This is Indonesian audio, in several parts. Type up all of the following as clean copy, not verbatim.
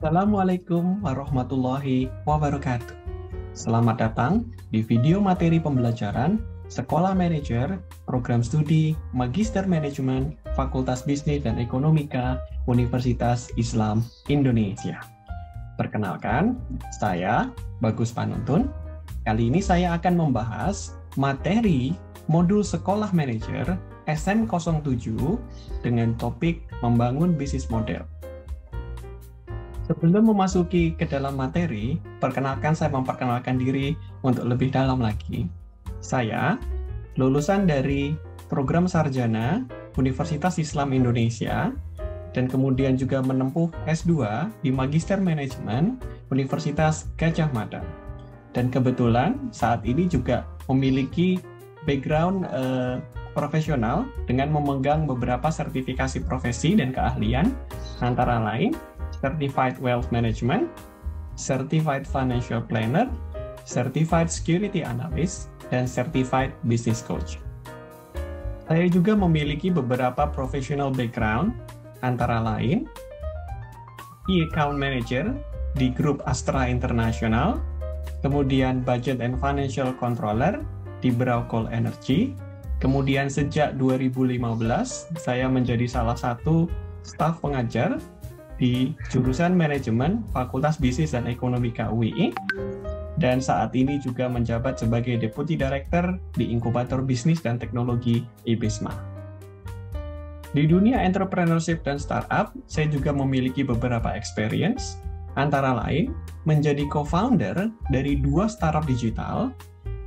Assalamualaikum warahmatullahi wabarakatuh. Selamat datang di video materi pembelajaran Sekolah Manajer, Program Studi Magister Manajemen, Fakultas Bisnis dan Ekonomika, Universitas Islam Indonesia. Perkenalkan, saya Bagus Panuntun. Kali ini saya akan membahas materi modul Sekolah Manajer SM07 dengan topik membangun bisnis model. Sebelum memasuki ke dalam materi, saya memperkenalkan diri untuk lebih dalam lagi. Saya lulusan dari program sarjana Universitas Islam Indonesia dan kemudian juga menempuh S2 di Magister Manajemen Universitas Gadjah Mada. Dan kebetulan saat ini juga memiliki background profesional dengan memegang beberapa sertifikasi profesi dan keahlian, antara lain Certified Wealth Management, Certified Financial Planner, Certified Security Analyst, dan Certified Business Coach. Saya juga memiliki beberapa professional background, antara lain Key Account Manager di grup Astra International, kemudian Budget and Financial Controller di Braucol Energy, kemudian sejak 2015 saya menjadi salah satu staf pengajar di jurusan Manajemen Fakultas Bisnis dan Ekonomika UII, dan saat ini juga menjabat sebagai Deputy Director di Inkubator Bisnis dan Teknologi IBISMA. Di dunia entrepreneurship dan startup, saya juga memiliki beberapa experience, antara lain menjadi co-founder dari 2 startup digital,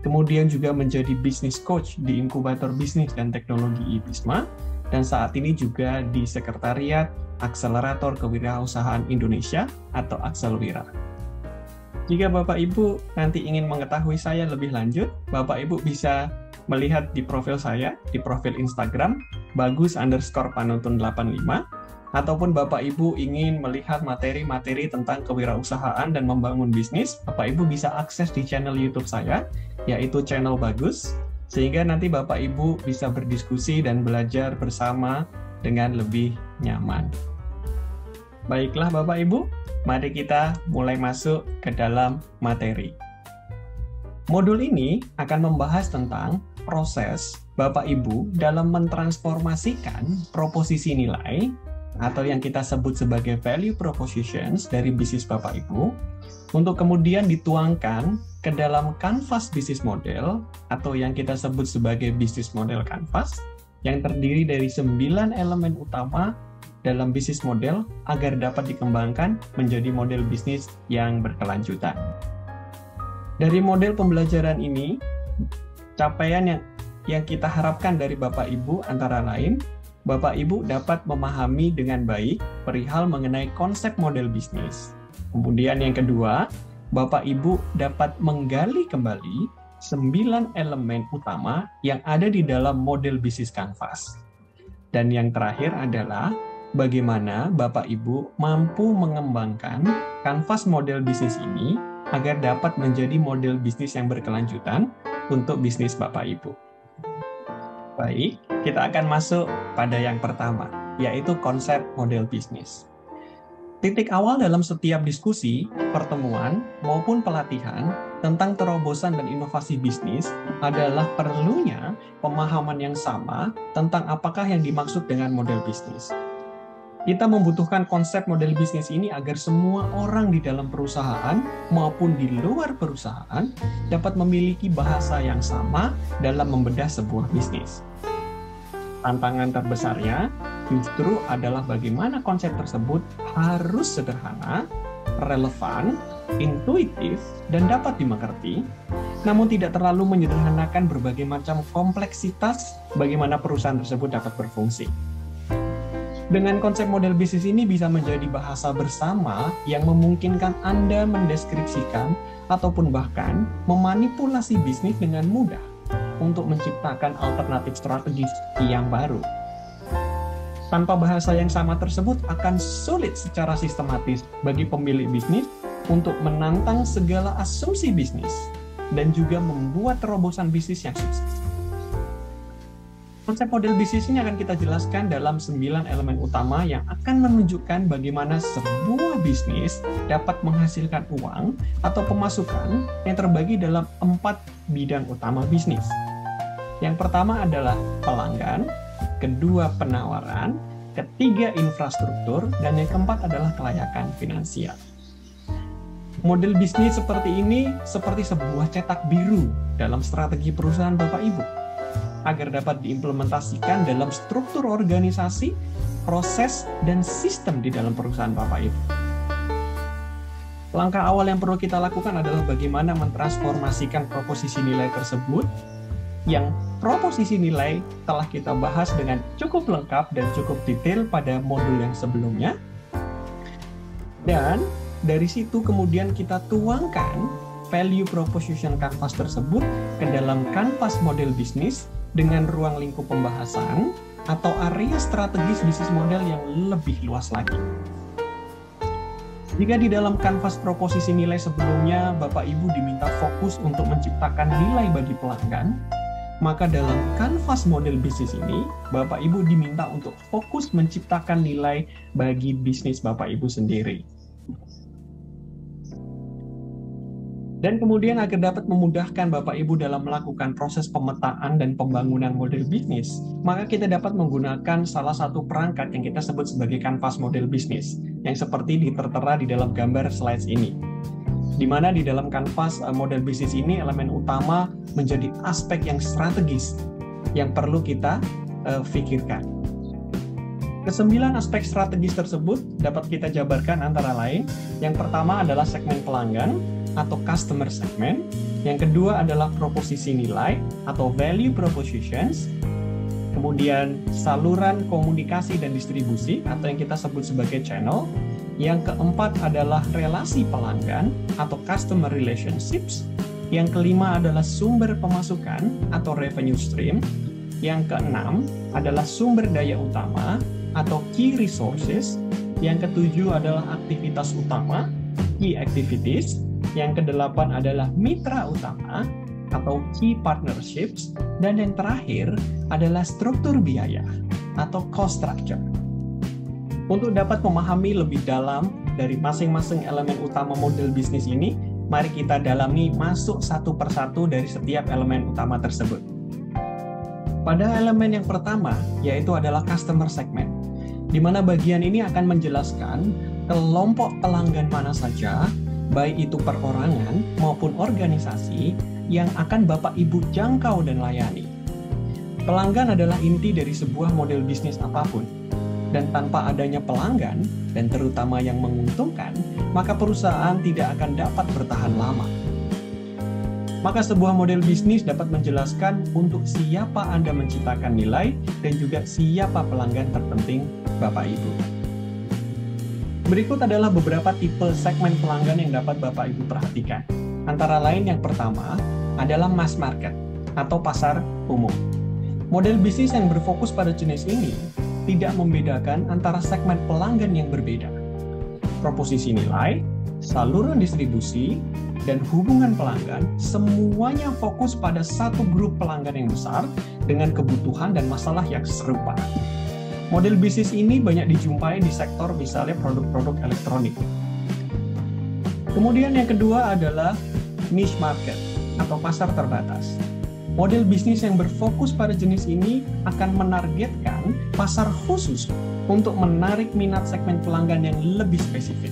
kemudian juga menjadi business coach di Inkubator Bisnis dan Teknologi IBISMA, dan saat ini juga di Sekretariat Akselerator Kewirausahaan Indonesia atau Akselwira. Jika Bapak Ibu nanti ingin mengetahui saya lebih lanjut, Bapak Ibu bisa melihat di profil saya, di profil Instagram, bagus_panuntun85, ataupun Bapak Ibu ingin melihat materi-materi tentang kewirausahaan dan membangun bisnis, Bapak Ibu bisa akses di channel YouTube saya, yaitu channel Bagus, sehingga nanti Bapak Ibu bisa berdiskusi dan belajar bersama dengan lebih nyaman. Baiklah Bapak Ibu, mari kita mulai masuk ke dalam materi. Modul ini akan membahas tentang proses Bapak Ibu dalam mentransformasikan proposisi nilai atau yang kita sebut sebagai value propositions dari bisnis Bapak Ibu untuk kemudian dituangkan ke dalam kanvas bisnis model atau yang kita sebut sebagai bisnis model kanvas yang terdiri dari 9 elemen utama dalam bisnis model agar dapat dikembangkan menjadi model bisnis yang berkelanjutan. Dari model pembelajaran ini, capaian yang kita harapkan dari Bapak Ibu antara lain, Bapak Ibu dapat memahami dengan baik perihal mengenai konsep model bisnis. Kemudian yang kedua, Bapak Ibu dapat menggali kembali 9 elemen utama yang ada di dalam model bisnis kanvas. Dan yang terakhir adalah bagaimana Bapak Ibu mampu mengembangkan kanvas model bisnis ini agar dapat menjadi model bisnis yang berkelanjutan untuk bisnis Bapak Ibu. Baik, kita akan masuk pada yang pertama, yaitu konsep model bisnis. Titik awal dalam setiap diskusi, pertemuan, maupun pelatihan tentang terobosan dan inovasi bisnis adalah perlunya pemahaman yang sama tentang apakah yang dimaksud dengan model bisnis. Kita membutuhkan konsep model bisnis ini agar semua orang di dalam perusahaan maupun di luar perusahaan dapat memiliki bahasa yang sama dalam membedah sebuah bisnis. Tantangan terbesarnya justru adalah bagaimana konsep tersebut harus sederhana, relevan, intuitif, dan dapat dimengerti, namun tidak terlalu menyederhanakan berbagai macam kompleksitas bagaimana perusahaan tersebut dapat berfungsi. Dengan konsep model bisnis ini bisa menjadi bahasa bersama yang memungkinkan Anda mendeskripsikan ataupun bahkan memanipulasi bisnis dengan mudah untuk menciptakan alternatif strategis yang baru. Tanpa bahasa yang sama tersebut akan sulit secara sistematis bagi pemilik bisnis untuk menantang segala asumsi bisnis dan juga membuat terobosan bisnis yang sukses. Konsep model bisnis ini akan kita jelaskan dalam 9 elemen utama yang akan menunjukkan bagaimana sebuah bisnis dapat menghasilkan uang atau pemasukan yang terbagi dalam 4 bidang utama bisnis. Yang pertama adalah pelanggan, kedua penawaran, ketiga infrastruktur, dan yang keempat adalah kelayakan finansial. Model bisnis seperti ini seperti sebuah cetak biru dalam strategi perusahaan Bapak Ibu, agar dapat diimplementasikan dalam struktur organisasi, proses, dan sistem di dalam perusahaan Bapak Ibu. Langkah awal yang perlu kita lakukan adalah bagaimana mentransformasikan proposisi nilai tersebut, yang proposisi nilai telah kita bahas dengan cukup lengkap dan cukup detail pada modul yang sebelumnya. Dan dari situ kemudian kita tuangkan value proposition canvas tersebut ke dalam kanvas model bisnis dengan ruang lingkup pembahasan atau area strategis bisnis model yang lebih luas lagi. Jika di dalam kanvas proposisi nilai sebelumnya Bapak Ibu diminta fokus untuk menciptakan nilai bagi pelanggan, maka dalam kanvas model bisnis ini Bapak Ibu diminta untuk fokus menciptakan nilai bagi bisnis Bapak Ibu sendiri. Dan kemudian agar dapat memudahkan Bapak Ibu dalam melakukan proses pemetaan dan pembangunan model bisnis, maka kita dapat menggunakan salah satu perangkat yang kita sebut sebagai kanvas model bisnis, yang seperti tertera di dalam gambar slides ini. Di mana di dalam kanvas model bisnis ini elemen utama menjadi aspek yang strategis yang perlu kita pikirkan. Kesembilan aspek strategis tersebut dapat kita jabarkan antara lain. Yang pertama adalah segmen pelanggan atau customer segment. Yang kedua adalah proposisi nilai atau value propositions. Kemudian saluran komunikasi dan distribusi atau yang kita sebut sebagai channel. Yang keempat adalah relasi pelanggan atau customer relationships. Yang kelima adalah sumber pemasukan atau revenue stream. Yang keenam adalah sumber daya utama atau key resources. Yang ketujuh adalah aktivitas utama, key activities. Yang kedelapan adalah mitra utama atau key partnerships. Dan yang terakhir adalah struktur biaya atau cost structure. Untuk dapat memahami lebih dalam dari masing-masing elemen utama model bisnis ini, mari kita dalami masuk satu persatu dari setiap elemen utama tersebut. Pada elemen yang pertama, yaitu adalah customer segment, di mana bagian ini akan menjelaskan kelompok pelanggan mana saja, baik itu perorangan maupun organisasi, yang akan Bapak Ibu jangkau dan layani. Pelanggan adalah inti dari sebuah model bisnis apapun, dan tanpa adanya pelanggan, dan terutama yang menguntungkan, maka perusahaan tidak akan dapat bertahan lama. Maka sebuah model bisnis dapat menjelaskan untuk siapa Anda menciptakan nilai, dan juga siapa pelanggan terpenting Bapak Ibu. Berikut adalah beberapa tipe segmen pelanggan yang dapat Bapak Ibu perhatikan. Antara lain yang pertama adalah mass market atau pasar umum. Model bisnis yang berfokus pada jenis ini tidak membedakan antara segmen pelanggan yang berbeda. Proposisi nilai, saluran distribusi, dan hubungan pelanggan semuanya fokus pada satu grup pelanggan yang besar dengan kebutuhan dan masalah yang serupa. Model bisnis ini banyak dijumpai di sektor misalnya produk-produk elektronik. Kemudian yang kedua adalah niche market atau pasar terbatas. Model bisnis yang berfokus pada jenis ini akan menargetkan pasar khusus untuk menarik minat segmen pelanggan yang lebih spesifik.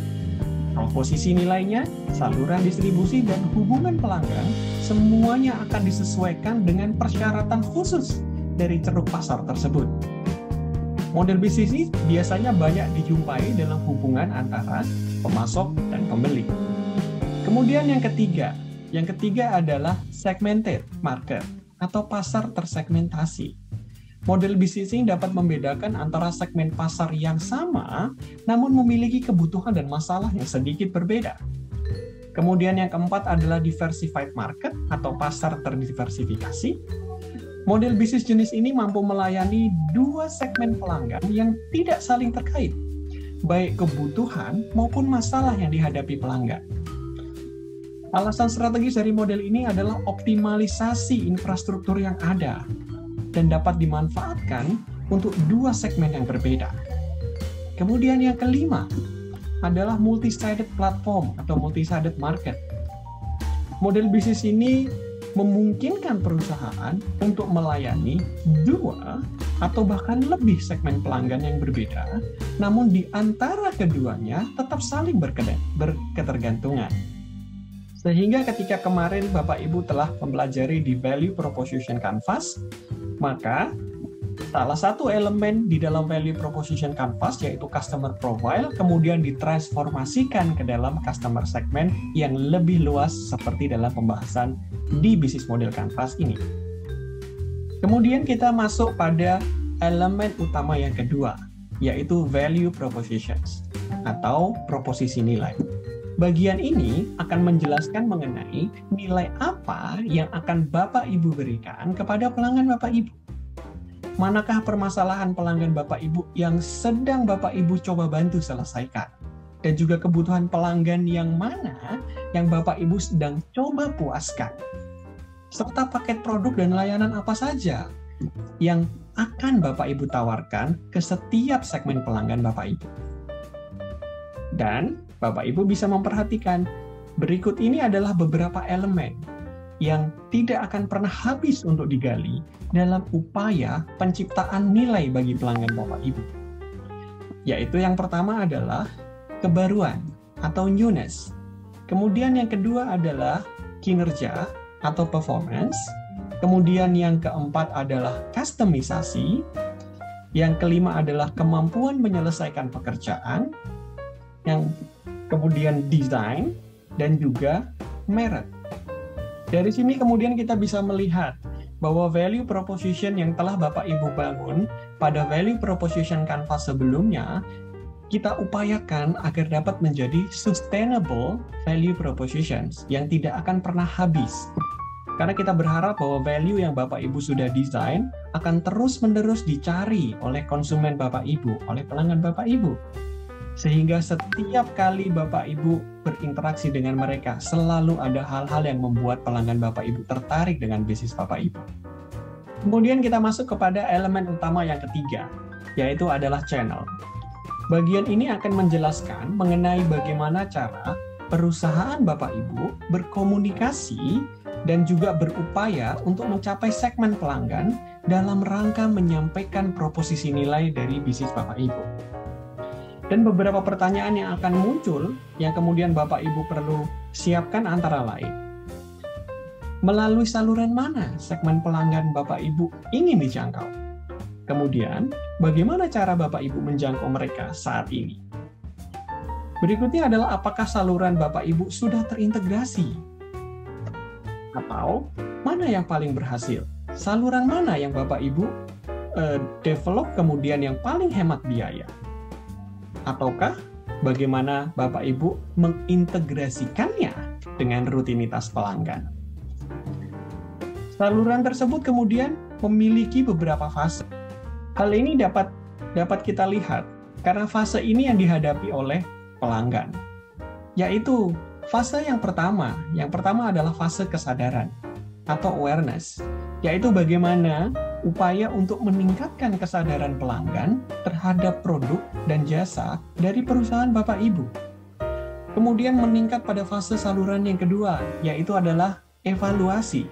Proposisi nilainya, saluran distribusi, dan hubungan pelanggan semuanya akan disesuaikan dengan persyaratan khusus dari ceruk pasar tersebut. Model bisnis ini biasanya banyak dijumpai dalam hubungan antara pemasok dan pembeli. Kemudian yang ketiga adalah segmented market atau pasar tersegmentasi. Model bisnis ini dapat membedakan antara segmen pasar yang sama, namun memiliki kebutuhan dan masalah yang sedikit berbeda. Kemudian yang keempat adalah diversified market atau pasar terdiversifikasi. Model bisnis jenis ini mampu melayani dua segmen pelanggan yang tidak saling terkait, baik kebutuhan maupun masalah yang dihadapi pelanggan. Alasan strategis dari model ini adalah optimalisasi infrastruktur yang ada dan dapat dimanfaatkan untuk dua segmen yang berbeda. Kemudian yang kelima adalah multi-sided platform atau multi-sided market. Model bisnis ini memungkinkan perusahaan untuk melayani dua atau bahkan lebih segmen pelanggan yang berbeda, namun di antara keduanya tetap saling berketergantungan. Sehingga ketika kemarin Bapak Ibu telah mempelajari di Value Proposition Canvas, maka salah satu elemen di dalam Value Proposition Canvas yaitu Customer Profile kemudian ditransformasikan ke dalam Customer Segment yang lebih luas seperti dalam pembahasan di Business Model Canvas ini. Kemudian kita masuk pada elemen utama yang kedua, yaitu Value Propositions atau proposisi nilai. Bagian ini akan menjelaskan mengenai nilai apa yang akan Bapak Ibu berikan kepada pelanggan Bapak Ibu. Manakah permasalahan pelanggan Bapak Ibu yang sedang Bapak Ibu coba bantu selesaikan? Dan juga kebutuhan pelanggan yang mana yang Bapak Ibu sedang coba puaskan? Serta paket produk dan layanan apa saja yang akan Bapak Ibu tawarkan ke setiap segmen pelanggan Bapak Ibu. Dan Bapak Ibu bisa memperhatikan, berikut ini adalah beberapa elemen yang tidak akan pernah habis untuk digali dalam upaya penciptaan nilai bagi pelanggan Bapak Ibu. Yaitu yang pertama adalah kebaruan atau newness. Kemudian yang kedua adalah kinerja atau performance. Kemudian yang keempat adalah kustomisasi. Yang kelima adalah kemampuan menyelesaikan pekerjaan. Yang kemudian desain dan juga merit. Dari sini kemudian kita bisa melihat bahwa value proposition yang telah Bapak Ibu bangun pada value proposition canvas sebelumnya, kita upayakan agar dapat menjadi sustainable value propositions yang tidak akan pernah habis. Karena kita berharap bahwa value yang Bapak Ibu sudah desain akan terus-menerus dicari oleh konsumen Bapak Ibu, oleh pelanggan Bapak Ibu. Sehingga setiap kali Bapak Ibu berinteraksi dengan mereka, selalu ada hal-hal yang membuat pelanggan Bapak Ibu tertarik dengan bisnis Bapak Ibu. Kemudian kita masuk kepada elemen utama yang ketiga, yaitu adalah channel. Bagian ini akan menjelaskan mengenai bagaimana cara perusahaan Bapak Ibu berkomunikasi dan juga berupaya untuk mencapai segmen pelanggan dalam rangka menyampaikan proposisi nilai dari bisnis Bapak Ibu. Dan beberapa pertanyaan yang akan muncul yang kemudian Bapak Ibu perlu siapkan antara lain. Melalui saluran mana segmen pelanggan Bapak Ibu ingin dijangkau? Kemudian, bagaimana cara Bapak Ibu menjangkau mereka saat ini? Berikutnya adalah apakah saluran Bapak Ibu sudah terintegrasi? Atau mana yang paling berhasil? Saluran mana yang Bapak Ibu develop kemudian yang paling hemat biaya? Ataukah bagaimana Bapak Ibu mengintegrasikannya dengan rutinitas pelanggan? Saluran tersebut kemudian memiliki beberapa fase. Hal ini dapat kita lihat karena fase ini yang dihadapi oleh pelanggan. Yaitu fase yang pertama adalah fase kesadaran atau awareness, yaitu bagaimana upaya untuk meningkatkan kesadaran pelanggan terhadap produk dan jasa dari perusahaan Bapak Ibu. Kemudian meningkat pada fase saluran yang kedua, yaitu adalah evaluasi.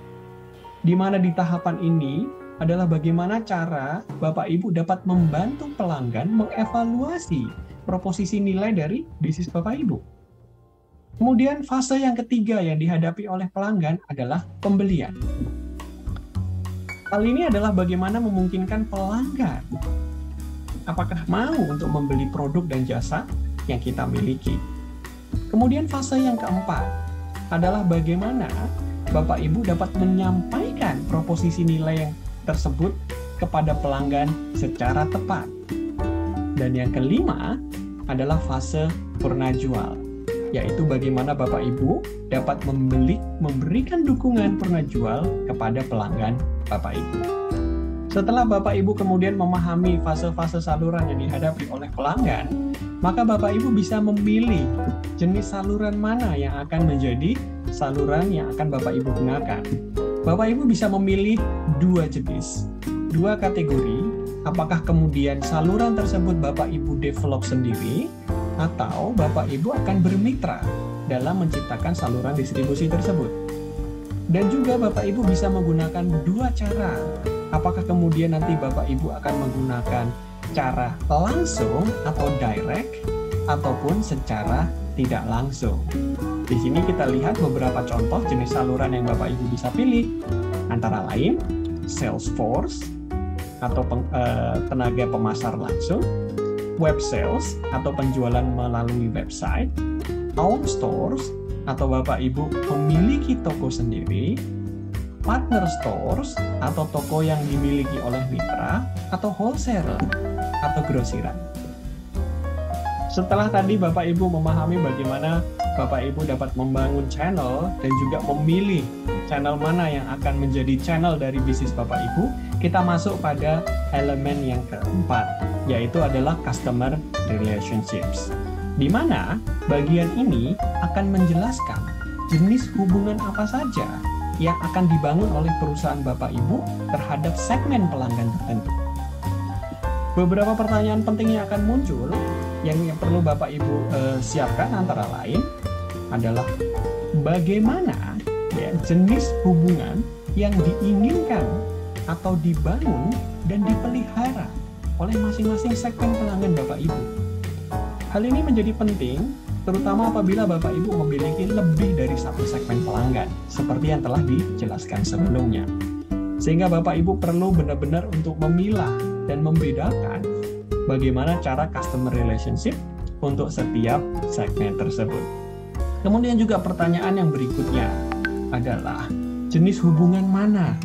Di mana di tahapan ini adalah bagaimana cara Bapak Ibu dapat membantu pelanggan mengevaluasi proposisi nilai dari bisnis Bapak Ibu. Kemudian fase yang ketiga yang dihadapi oleh pelanggan adalah pembelian. Hal ini adalah bagaimana memungkinkan pelanggan apakah mau untuk membeli produk dan jasa yang kita miliki. Kemudian fase yang keempat adalah bagaimana Bapak Ibu dapat menyampaikan proposisi nilai yang tersebut kepada pelanggan secara tepat. Dan yang kelima adalah fase purna jual, yaitu bagaimana Bapak Ibu dapat memberikan dukungan purna jual kepada pelanggan Bapak Ibu. Setelah Bapak Ibu kemudian memahami fase-fase saluran yang dihadapi oleh pelanggan, maka Bapak Ibu bisa memilih jenis saluran mana yang akan menjadi saluran yang akan Bapak Ibu gunakan. Bapak Ibu bisa memilih dua jenis, dua kategori, apakah kemudian saluran tersebut Bapak Ibu develop sendiri, atau Bapak Ibu akan bermitra dalam menciptakan saluran distribusi tersebut. Dan juga Bapak Ibu bisa menggunakan dua cara, apakah kemudian nanti Bapak Ibu akan menggunakan cara langsung atau direct, ataupun secara tidak langsung. Di sini kita lihat beberapa contoh jenis saluran yang Bapak Ibu bisa pilih, antara lain sales force atau tenaga pemasar langsung, web sales atau penjualan melalui website, own stores atau Bapak Ibu memiliki toko sendiri, partner stores atau toko yang dimiliki oleh mitra, atau wholesaler atau grosiran. Setelah tadi Bapak Ibu memahami bagaimana Bapak Ibu dapat membangun channel dan juga memilih channel mana yang akan menjadi channel dari bisnis Bapak Ibu, kita masuk pada elemen yang keempat, yaitu adalah customer relationships. Di mana bagian ini akan menjelaskan jenis hubungan apa saja yang akan dibangun oleh perusahaan Bapak Ibu terhadap segmen pelanggan tertentu. Beberapa pertanyaan penting yang akan muncul yang perlu Bapak Ibu siapkan antara lain adalah bagaimana ya, jenis hubungan yang diinginkan atau dibangun dan dipelihara oleh masing-masing segmen pelanggan Bapak Ibu. Hal ini menjadi penting terutama apabila Bapak Ibu memiliki lebih dari satu segmen pelanggan, seperti yang telah dijelaskan sebelumnya. Sehingga Bapak Ibu perlu benar-benar untuk memilah dan membedakan bagaimana cara customer relationship untuk setiap segmen tersebut. Kemudian juga pertanyaan yang berikutnya adalah jenis hubungan mana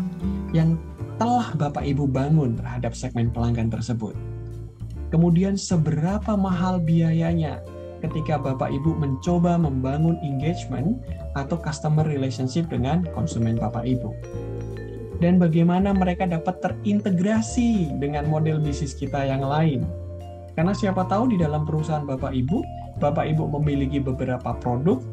yang telah Bapak Ibu bangun terhadap segmen pelanggan tersebut. Kemudian seberapa mahal biayanya ketika Bapak Ibu mencoba membangun engagement atau customer relationship dengan konsumen Bapak Ibu. Dan bagaimana mereka dapat terintegrasi dengan model bisnis kita yang lain. Karena siapa tahu di dalam perusahaan Bapak Ibu memiliki beberapa produk,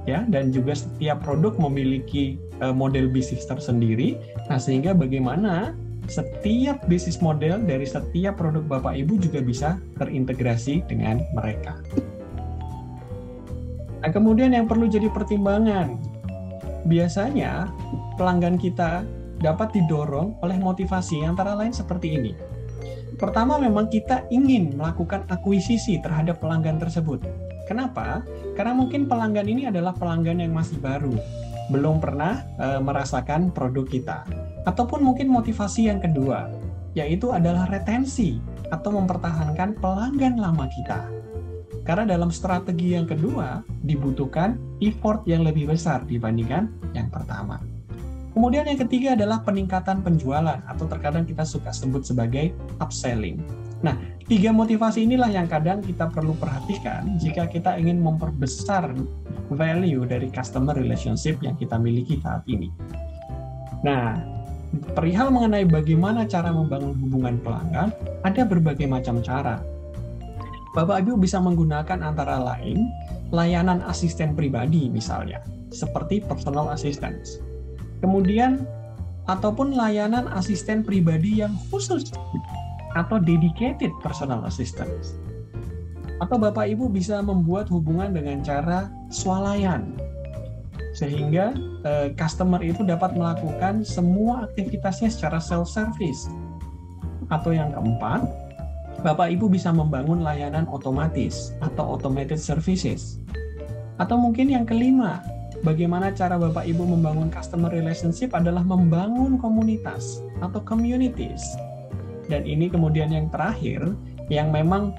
ya, dan juga setiap produk memiliki model bisnis tersendiri. Nah, sehingga bagaimana setiap bisnis model dari setiap produk Bapak Ibu juga bisa terintegrasi dengan mereka. Nah, kemudian yang perlu jadi pertimbangan, biasanya pelanggan kita dapat didorong oleh motivasi antara lain seperti ini. Pertama, memang kita ingin melakukan akuisisi terhadap pelanggan tersebut. Kenapa? Karena mungkin pelanggan ini adalah pelanggan yang masih baru, belum pernah merasakan produk kita. Ataupun mungkin motivasi yang kedua, yaitu adalah retensi atau mempertahankan pelanggan lama kita. Karena dalam strategi yang kedua, dibutuhkan effort yang lebih besar dibandingkan yang pertama. Kemudian yang ketiga adalah peningkatan penjualan, atau terkadang kita suka sebut sebagai upselling. Nah, tiga motivasi inilah yang kadang kita perlu perhatikan jika kita ingin memperbesar value dari customer relationship yang kita miliki saat ini. Nah, perihal mengenai bagaimana cara membangun hubungan pelanggan, ada berbagai macam cara. Bapak Ibu bisa menggunakan antara lain layanan asisten pribadi misalnya, seperti personal assistance. Kemudian, ataupun layanan asisten pribadi yang khusus atau dedicated personal assistance. Atau Bapak Ibu bisa membuat hubungan dengan cara swalayan, sehingga customer itu dapat melakukan semua aktivitasnya secara self-service. Atau yang keempat, Bapak Ibu bisa membangun layanan otomatis atau automated services. Atau mungkin yang kelima, bagaimana cara Bapak Ibu membangun customer relationship adalah membangun komunitas atau communities. Dan ini kemudian yang terakhir, yang memang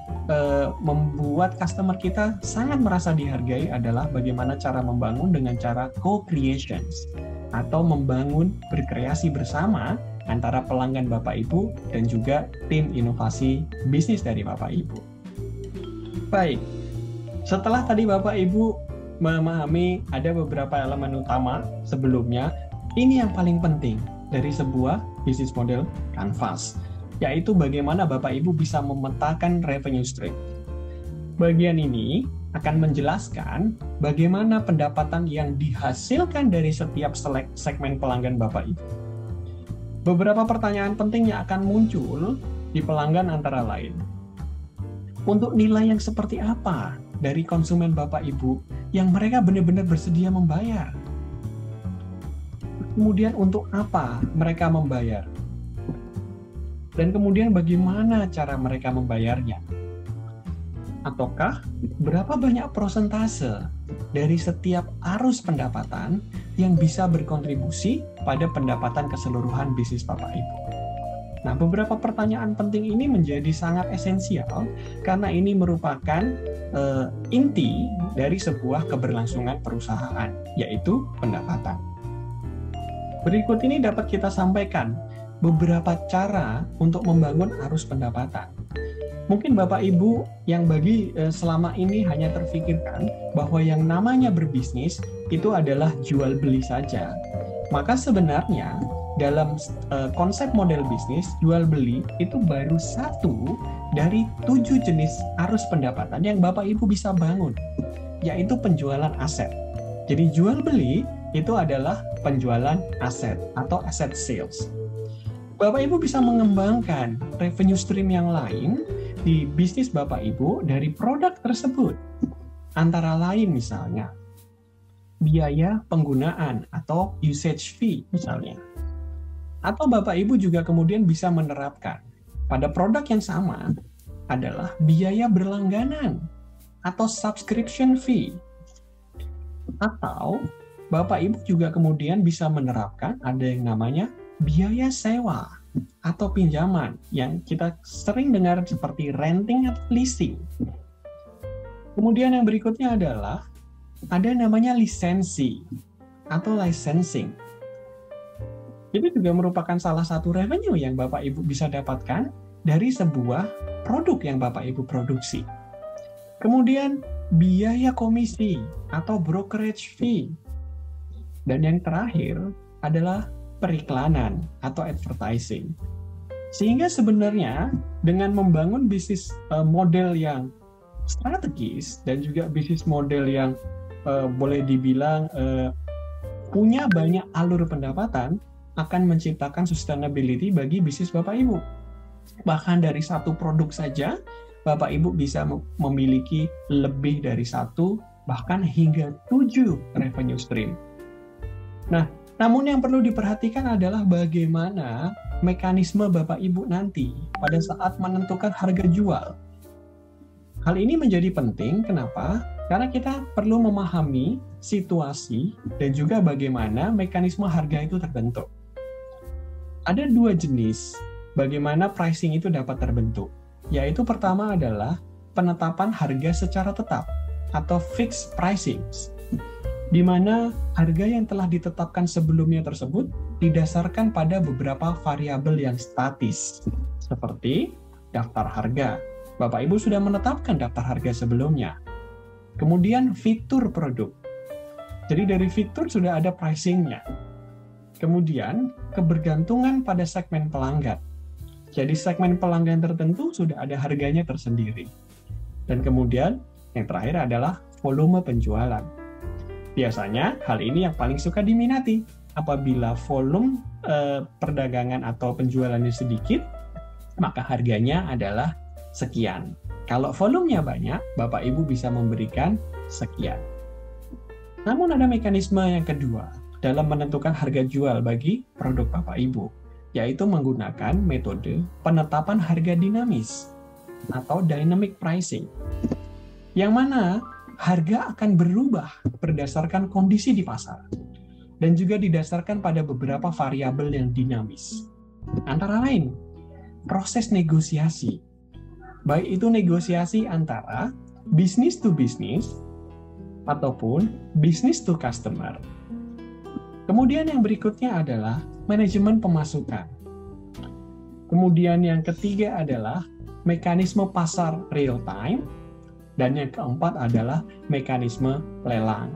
membuat customer kita sangat merasa dihargai adalah bagaimana cara membangun dengan cara co-creations atau membangun berkreasi bersama antara pelanggan Bapak Ibu dan juga tim inovasi bisnis dari Bapak Ibu. Baik, setelah tadi Bapak Ibu memahami ada beberapa elemen utama sebelumnya, ini yang paling penting dari sebuah bisnis model Canvas, yaitu bagaimana Bapak Ibu bisa memetakan revenue stream. Bagian ini akan menjelaskan bagaimana pendapatan yang dihasilkan dari setiap segmen pelanggan Bapak Ibu. Beberapa pertanyaan penting yang akan muncul di pelanggan antara lain. Untuk nilai yang seperti apa dari konsumen Bapak Ibu yang mereka benar-benar bersedia membayar? Kemudian untuk apa mereka membayar? Dan kemudian bagaimana cara mereka membayarnya? Ataukah berapa banyak persentase dari setiap arus pendapatan yang bisa berkontribusi pada pendapatan keseluruhan bisnis Bapak Ibu? Nah, beberapa pertanyaan penting ini menjadi sangat esensial karena ini merupakan inti dari sebuah keberlangsungan perusahaan, yaitu pendapatan. Berikut ini dapat kita sampaikan beberapa cara untuk membangun arus pendapatan. Mungkin Bapak Ibu yang selama ini hanya terfikirkan bahwa yang namanya berbisnis itu adalah jual beli saja. Maka sebenarnya dalam konsep model bisnis, jual beli itu baru satu dari 7 jenis arus pendapatan yang Bapak Ibu bisa bangun, yaitu penjualan aset. Jadi jual beli itu adalah penjualan aset atau asset sales. Bapak Ibu bisa mengembangkan revenue stream yang lain di bisnis Bapak Ibu dari produk tersebut. Antara lain misalnya, biaya penggunaan atau usage fee misalnya. Atau Bapak Ibu juga kemudian bisa menerapkan pada produk yang sama adalah biaya berlangganan atau subscription fee. Atau Bapak Ibu juga kemudian bisa menerapkan ada yang namanya biaya sewa atau pinjaman yang kita sering dengar seperti renting atau leasing. Kemudian yang berikutnya adalah ada namanya lisensi atau licensing. Itu juga merupakan salah satu revenue yang Bapak Ibu bisa dapatkan dari sebuah produk yang Bapak Ibu produksi. Kemudian biaya komisi atau brokerage fee. Dan yang terakhir adalah periklanan atau advertising. Sehingga sebenarnya dengan membangun bisnis model yang strategis dan juga bisnis model yang boleh dibilang punya banyak alur pendapatan akan menciptakan sustainability bagi bisnis Bapak Ibu. Bahkan dari satu produk saja Bapak Ibu bisa memiliki lebih dari 1 bahkan hingga 7 revenue stream. Nah, namun yang perlu diperhatikan adalah bagaimana mekanisme Bapak Ibu nanti pada saat menentukan harga jual. Hal ini menjadi penting, kenapa? Karena kita perlu memahami situasi dan juga bagaimana mekanisme harga itu terbentuk. Ada 2 jenis bagaimana pricing itu dapat terbentuk, yaitu pertama adalah penetapan harga secara tetap atau fixed pricing, di mana harga yang telah ditetapkan sebelumnya tersebut didasarkan pada beberapa variabel yang statis, seperti daftar harga. Bapak Ibu sudah menetapkan daftar harga sebelumnya. Kemudian fitur produk. Jadi dari fitur sudah ada pricing-nya. Kemudian kebergantungan pada segmen pelanggan. Jadi segmen pelanggan tertentu sudah ada harganya tersendiri. Dan kemudian yang terakhir adalah volume penjualan. Biasanya hal ini yang paling suka diminati. Apabila volume perdagangan atau penjualannya sedikit, maka harganya adalah sekian. Kalau volumenya banyak, Bapak Ibu bisa memberikan sekian. Namun ada mekanisme yang kedua dalam menentukan harga jual bagi produk Bapak Ibu, yaitu menggunakan metode penetapan harga dinamis atau dynamic pricing. Yang mana harga akan berubah berdasarkan kondisi di pasar dan juga didasarkan pada beberapa variabel yang dinamis. Antara lain, proses negosiasi. Baik itu negosiasi antara business to business ataupun business to customer. Kemudian yang berikutnya adalah manajemen pemasukan. Kemudian yang ketiga adalah mekanisme pasar real time. Dan yang keempat adalah mekanisme lelang.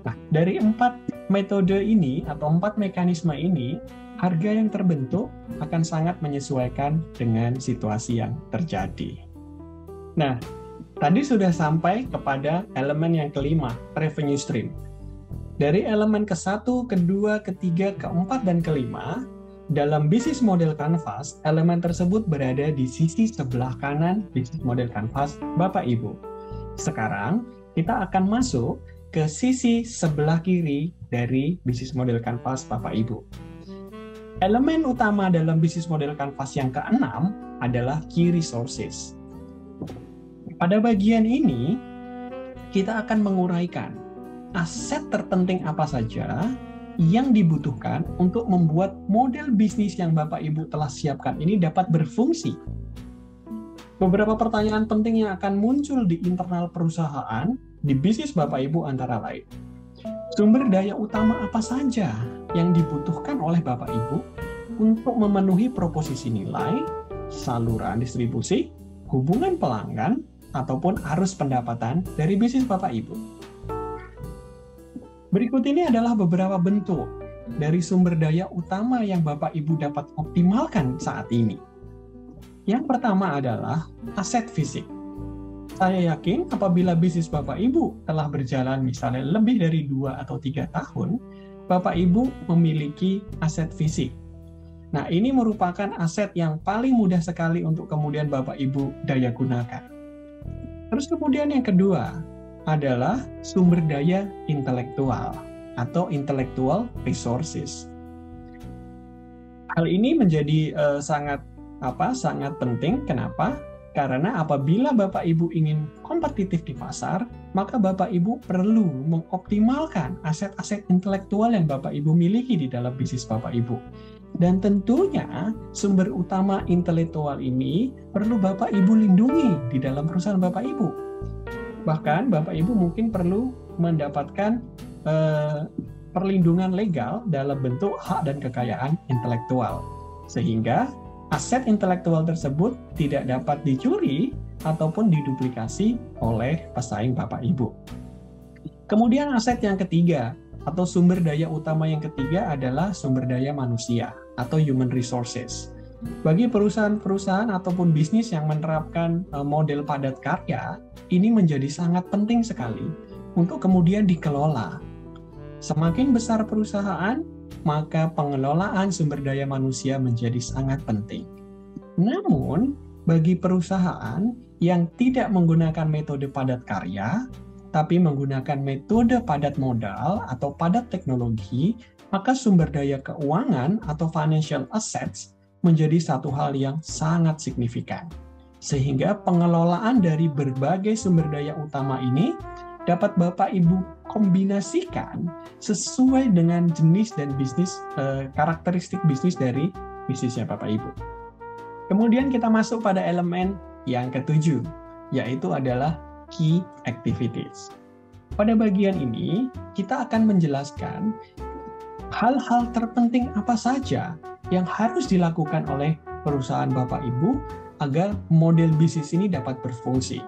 Nah, dari 4 metode ini atau 4 mekanisme ini, harga yang terbentuk akan sangat menyesuaikan dengan situasi yang terjadi. Nah, Tadi sudah sampai kepada elemen yang kelima, revenue stream. Dari elemen ke-1, ke-2, ke-3, ke-4, dan ke-5, dalam bisnis model kanvas, elemen tersebut berada di sisi sebelah kanan bisnis model kanvas Bapak Ibu. Sekarang, kita akan masuk ke sisi sebelah kiri dari bisnis model kanvas Bapak Ibu. Elemen utama dalam bisnis model kanvas yang ke-6 adalah key resources. Pada bagian ini, kita akan menguraikan aset terpenting apa saja yang dibutuhkan untuk membuat model bisnis yang Bapak Ibu telah siapkan ini dapat berfungsi. Beberapa pertanyaan penting yang akan muncul di internal perusahaan di bisnis Bapak Ibu antara lain. Sumber daya utama apa saja yang dibutuhkan oleh Bapak Ibu untuk memenuhi proposisi nilai, saluran distribusi, hubungan pelanggan, ataupun arus pendapatan dari bisnis Bapak Ibu. Berikut ini adalah beberapa bentuk dari sumber daya utama yang Bapak Ibu dapat optimalkan saat ini. Yang pertama adalah aset fisik. Saya yakin apabila bisnis Bapak Ibu telah berjalan misalnya lebih dari 2 atau 3 tahun, Bapak Ibu memiliki aset fisik. Nah, ini merupakan aset yang paling mudah sekali untuk kemudian Bapak Ibu daya gunakan. Terus kemudian yang kedua adalah sumber daya intelektual atau intellectual resources. Hal ini menjadi sangat penting. Kenapa? Karena apabila Bapak Ibu ingin kompetitif di pasar, maka Bapak Ibu perlu mengoptimalkan aset-aset intelektual yang Bapak Ibu miliki di dalam bisnis Bapak Ibu. Dan tentunya sumber utama intelektual ini perlu Bapak Ibu lindungi di dalam perusahaan Bapak Ibu. Bahkan Bapak Ibu mungkin perlu mendapatkan perlindungan legal dalam bentuk hak dan kekayaan intelektual. Sehingga aset intelektual tersebut tidak dapat dicuri ataupun diduplikasi oleh pesaing Bapak Ibu. Kemudian aset yang ketiga atau sumber daya utama yang ketiga adalah sumber daya manusia atau human resources. Bagi perusahaan-perusahaan ataupun bisnis yang menerapkan model padat karya, ini menjadi sangat penting sekali untuk kemudian dikelola. Semakin besar perusahaan, maka pengelolaan sumber daya manusia menjadi sangat penting. Namun, bagi perusahaan yang tidak menggunakan metode padat karya, tapi menggunakan metode padat modal atau padat teknologi, maka sumber daya keuangan atau financial assets menjadi satu hal yang sangat signifikan. Sehingga pengelolaan dari berbagai sumber daya utama ini dapat Bapak Ibu kombinasikan sesuai dengan jenis dan bisnis, karakteristik bisnis dari bisnisnya Bapak Ibu. Kemudian kita masuk pada elemen yang ketujuh, yaitu adalah key activities. Pada bagian ini, kita akan menjelaskan hal-hal terpenting apa saja yang harus dilakukan oleh perusahaan Bapak Ibu agar model bisnis ini dapat berfungsi.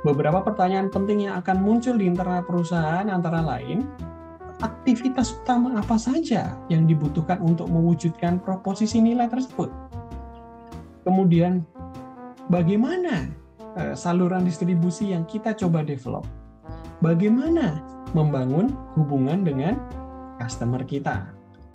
Beberapa pertanyaan penting yang akan muncul di internal perusahaan antara lain, aktivitas utama apa saja yang dibutuhkan untuk mewujudkan proposisi nilai tersebut? Kemudian, bagaimana saluran distribusi yang kita coba develop? Bagaimana membangun hubungan dengan customer kita?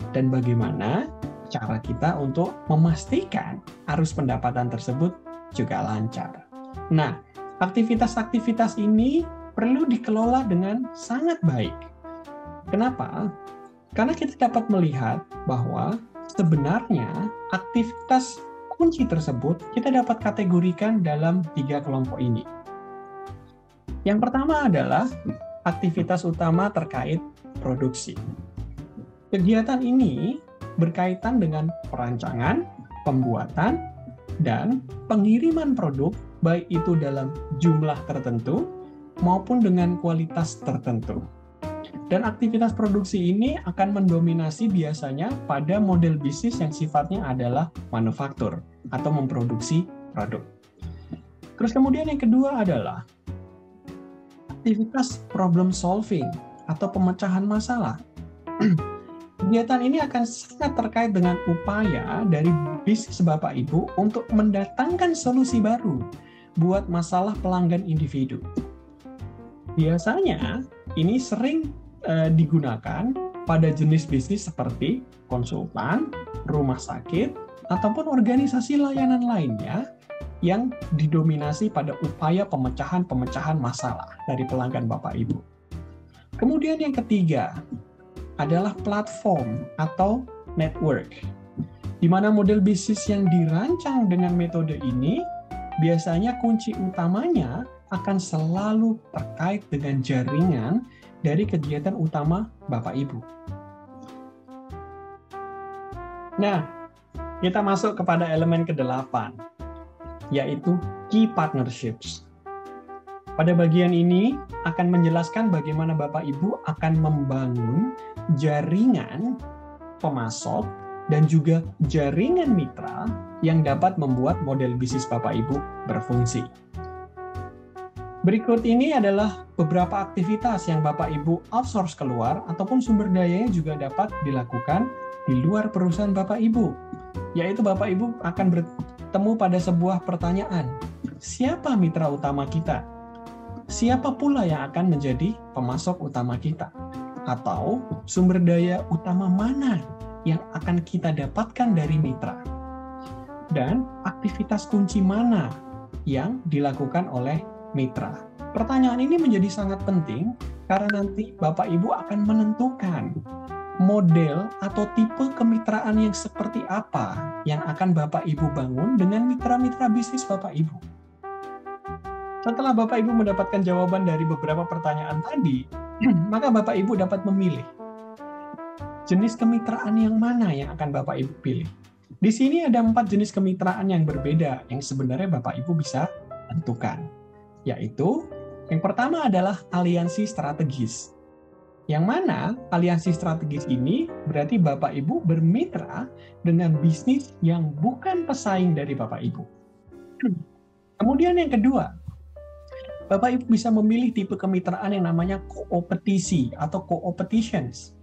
Dan bagaimana cara kita untuk memastikan arus pendapatan tersebut juga lancar? Nah, aktivitas-aktivitas ini perlu dikelola dengan sangat baik. Kenapa? Karena kita dapat melihat bahwa sebenarnya aktivitas kunci tersebut kita dapat kategorikan dalam 3 kelompok ini. Yang pertama adalah aktivitas utama terkait produksi. Kegiatan ini berkaitan dengan perancangan, pembuatan, dan pengiriman produk, baik itu dalam jumlah tertentu maupun dengan kualitas tertentu. Dan aktivitas produksi ini akan mendominasi biasanya pada model bisnis yang sifatnya adalah manufaktur atau memproduksi produk. Terus kemudian yang kedua adalah aktivitas problem solving atau pemecahan masalah. Kegiatan ini akan sangat terkait dengan upaya dari bisnis Bapak Ibu untuk mendatangkan solusi baru buat masalah pelanggan individu. Biasanya ini sering digunakan pada jenis bisnis seperti konsultan, rumah sakit, ataupun organisasi layanan lainnya yang didominasi pada upaya pemecahan masalah dari pelanggan Bapak Ibu. Kemudian yang ketiga adalah platform atau network, di mana model bisnis yang dirancang dengan metode ini biasanya kunci utamanya akan selalu terkait dengan jaringan dari kegiatan utama Bapak Ibu. Nah, kita masuk kepada elemen ke-8, yaitu key partnerships. Pada bagian ini akan menjelaskan bagaimana Bapak Ibu akan membangun jaringan pemasok dan juga jaringan mitra yang dapat membuat model bisnis Bapak Ibu berfungsi. Berikut ini adalah beberapa aktivitas yang Bapak Ibu outsource keluar ataupun sumber dayanya juga dapat dilakukan di luar perusahaan Bapak Ibu. Yaitu Bapak Ibu akan bertemu pada sebuah pertanyaan. Siapa mitra utama kita? Siapa pula yang akan menjadi pemasok utama kita? Atau sumber daya utama mana yang akan kita dapatkan dari mitra? Dan aktivitas kunci mana yang dilakukan oleh mitra? Pertanyaan ini menjadi sangat penting karena nanti Bapak Ibu akan menentukan model atau tipe kemitraan yang seperti apa yang akan Bapak Ibu bangun dengan mitra-mitra bisnis Bapak Ibu. Setelah Bapak Ibu mendapatkan jawaban dari beberapa pertanyaan tadi, maka Bapak Ibu dapat memilih jenis kemitraan yang mana yang akan Bapak Ibu pilih. Di sini ada 4 jenis kemitraan yang berbeda yang sebenarnya Bapak Ibu bisa tentukan. Yaitu, yang pertama adalah aliansi strategis. Yang mana aliansi strategis ini berarti Bapak Ibu bermitra dengan bisnis yang bukan pesaing dari Bapak Ibu. Kemudian yang kedua, Bapak Ibu bisa memilih tipe kemitraan yang namanya koopetisi atau co-opetitions,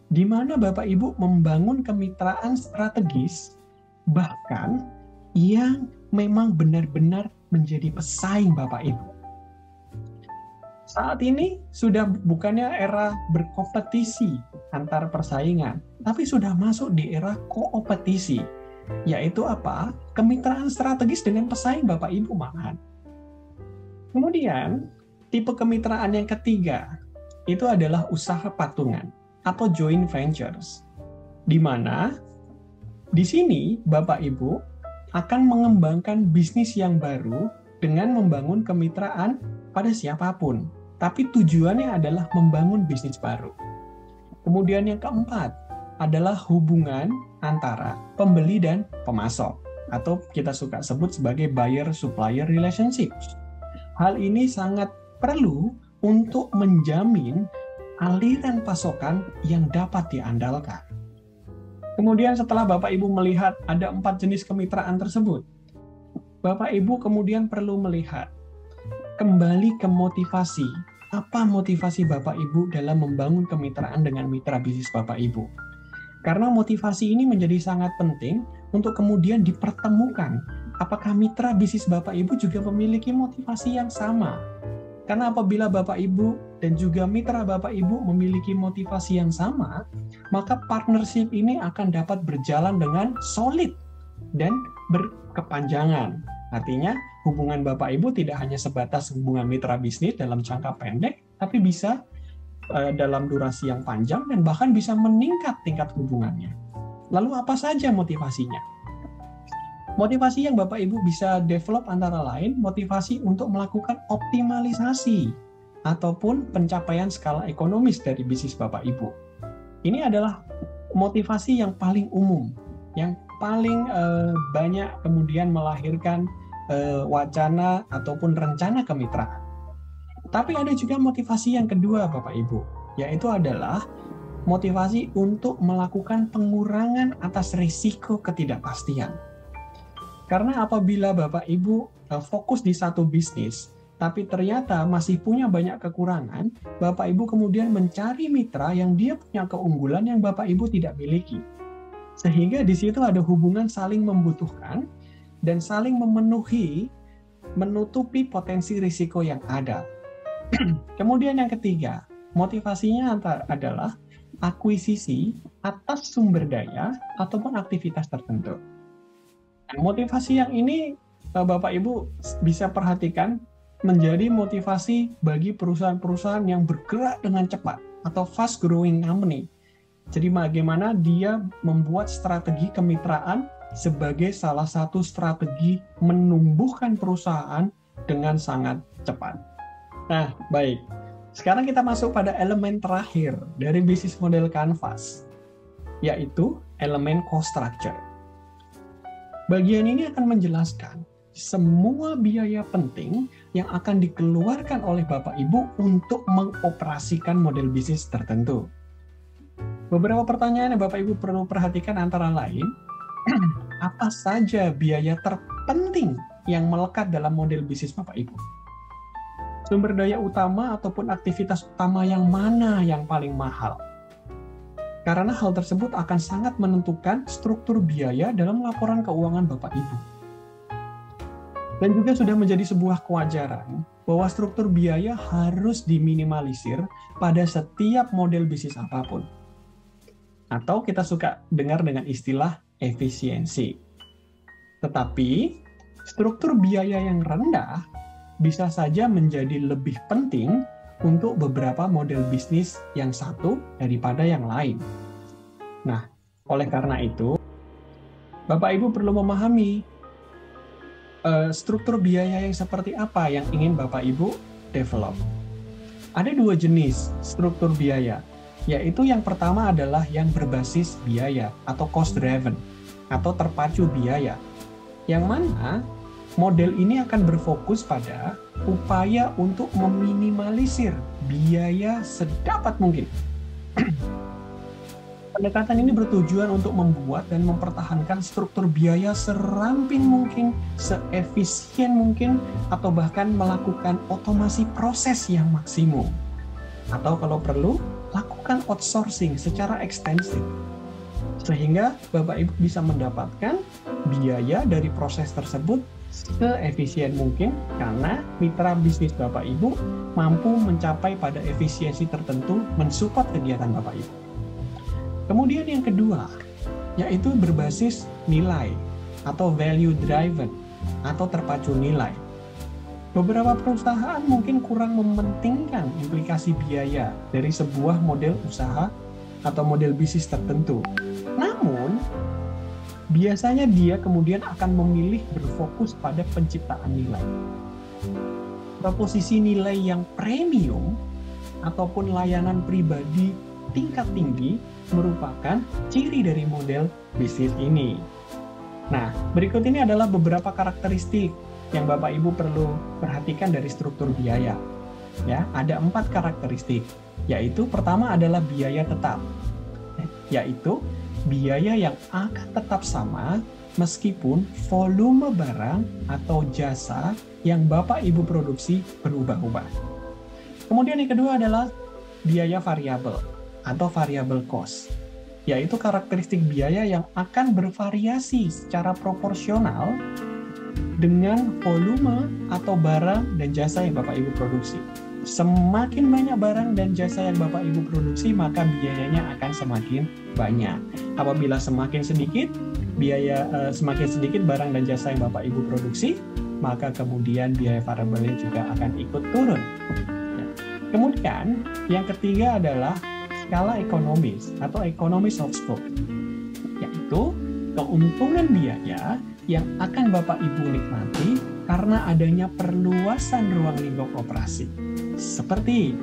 di mana Bapak Ibu membangun kemitraan strategis bahkan yang memang benar-benar menjadi pesaing Bapak Ibu. Saat ini sudah bukannya era berkompetisi antar persaingan, tapi sudah masuk di era koopetisi, yaitu apa? Kemitraan strategis dengan pesaing Bapak Ibu malahan. Kemudian, tipe kemitraan yang ketiga, itu adalah usaha patungan atau joint ventures, di mana di sini Bapak Ibu akan mengembangkan bisnis yang baru dengan membangun kemitraan pada siapapun, tapi tujuannya adalah membangun bisnis baru. Kemudian yang keempat adalah hubungan antara pembeli dan pemasok, atau kita suka sebut sebagai buyer-supplier relationships. Hal ini sangat perlu untuk menjamin aliran pasokan yang dapat diandalkan. Kemudian setelah Bapak Ibu melihat ada 4 jenis kemitraan tersebut, Bapak Ibu kemudian perlu melihat kembali ke motivasi. Apa motivasi Bapak Ibu dalam membangun kemitraan dengan mitra bisnis Bapak Ibu? Karena motivasi ini menjadi sangat penting untuk kemudian dipertemukan. Apakah mitra bisnis Bapak Ibu juga memiliki motivasi yang sama? Karena apabila Bapak Ibu dan juga mitra Bapak Ibu memiliki motivasi yang sama, maka partnership ini akan dapat berjalan dengan solid dan berkepanjangan. Artinya, hubungan Bapak Ibu tidak hanya sebatas hubungan mitra bisnis dalam jangka pendek, tapi bisa dalam durasi yang panjang dan bahkan bisa meningkat tingkat hubungannya. Lalu apa saja motivasinya? Motivasi yang Bapak Ibu bisa develop antara lain motivasi untuk melakukan optimalisasi ataupun pencapaian skala ekonomis dari bisnis Bapak Ibu. Ini adalah motivasi yang paling umum, yang paling banyak kemudian melahirkan wacana ataupun rencana kemitraan. Tapi ada juga motivasi yang kedua Bapak Ibu, yaitu adalah motivasi untuk melakukan pengurangan atas risiko ketidakpastian. Karena apabila Bapak Ibu fokus di satu bisnis, tapi ternyata masih punya banyak kekurangan, Bapak Ibu kemudian mencari mitra yang dia punya keunggulan yang Bapak Ibu tidak miliki. Sehingga di situ ada hubungan saling membutuhkan dan saling memenuhi menutupi potensi risiko yang ada. Kemudian yang ketiga, motivasinya adalah akuisisi atas sumber daya ataupun aktivitas tertentu. Nah, motivasi yang ini Bapak Ibu bisa perhatikan menjadi motivasi bagi perusahaan-perusahaan yang bergerak dengan cepat atau fast growing company. Jadi bagaimana dia membuat strategi kemitraan sebagai salah satu strategi menumbuhkan perusahaan dengan sangat cepat. Nah, baik. Sekarang kita masuk pada elemen terakhir dari bisnis model Canvas, yaitu elemen cost structure. Bagian ini akan menjelaskan semua biaya penting yang akan dikeluarkan oleh Bapak Ibu untuk mengoperasikan model bisnis tertentu. Beberapa pertanyaan yang Bapak Ibu perlu perhatikan antara lain, apa saja biaya terpenting yang melekat dalam model bisnis Bapak Ibu? Sumber daya utama ataupun aktivitas utama yang mana yang paling mahal? Karena hal tersebut akan sangat menentukan struktur biaya dalam laporan keuangan Bapak Ibu. Dan juga sudah menjadi sebuah kewajaran bahwa struktur biaya harus diminimalisir pada setiap model bisnis apapun. Atau kita suka dengar dengan istilah efisiensi. Tetapi, struktur biaya yang rendah bisa saja menjadi lebih penting untuk beberapa model bisnis yang satu daripada yang lain. Nah, oleh karena itu, Bapak Ibu perlu memahami struktur biaya yang seperti apa yang ingin Bapak Ibu develop. Ada dua jenis struktur biaya, yaitu yang pertama adalah yang berbasis biaya atau cost driven atau terpacu biaya, yang mana model ini akan berfokus pada upaya untuk meminimalisir biaya sedapat mungkin. Pendekatan ini bertujuan untuk membuat dan mempertahankan struktur biaya seramping mungkin, seefisien mungkin, atau bahkan melakukan otomasi proses yang maksimum. Atau kalau perlu, lakukan outsourcing secara ekstensif. Sehingga Bapak Ibu bisa mendapatkan biaya dari proses tersebut seefisien mungkin karena mitra bisnis Bapak Ibu mampu mencapai pada efisiensi tertentu mensupport kegiatan Bapak Ibu. Kemudian yang kedua, yaitu berbasis nilai atau value driven atau terpacu nilai. Beberapa perusahaan mungkin kurang mementingkan implikasi biaya dari sebuah model usaha atau model bisnis tertentu. Namun, biasanya dia kemudian akan memilih berfokus pada penciptaan nilai. Proposisi nilai yang premium ataupun layanan pribadi tingkat tinggi merupakan ciri dari model bisnis ini. Nah, berikut ini adalah beberapa karakteristik yang Bapak Ibu perlu perhatikan dari struktur biaya. Ya, ada 4 karakteristik, yaitu pertama adalah biaya tetap, yaitu biaya yang akan tetap sama meskipun volume barang atau jasa yang Bapak Ibu produksi berubah-ubah. Kemudian yang kedua adalah biaya variabel atau variable cost, yaitu karakteristik biaya yang akan bervariasi secara proporsional dengan volume atau barang dan jasa yang Bapak Ibu produksi. Semakin banyak barang dan jasa yang Bapak Ibu produksi, maka biayanya akan semakin banyak. Apabila semakin sedikit barang dan jasa yang Bapak Ibu produksi, maka kemudian biaya variabelnya juga akan ikut turun. Kemudian yang ketiga adalah skala ekonomis atau economies of scope, yaitu keuntungan biaya yang akan Bapak Ibu nikmati karena adanya perluasan ruang lingkup operasi, seperti